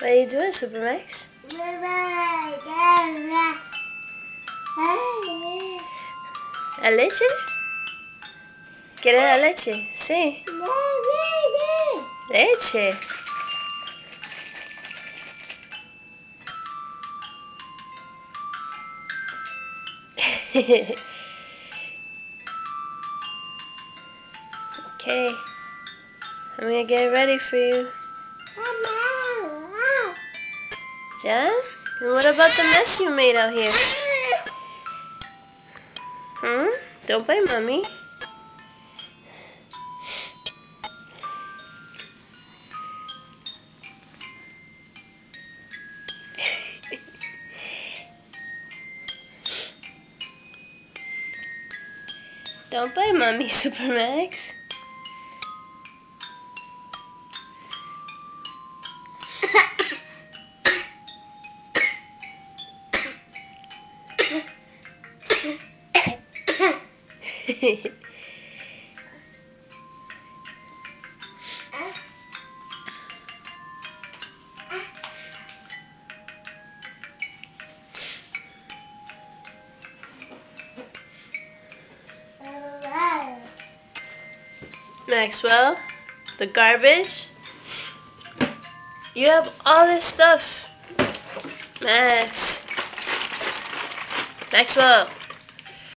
What are you doing, Supermax? ¿La leche? ¿Quieres la leche? Sí. Leche. Okay. I'm gonna get ready for you. John? And what about the mess you made out here? Don't blame Mommy. Don't blame Mommy, Supermax. Maxwell, the garbage? You have all this stuff. Maxwell.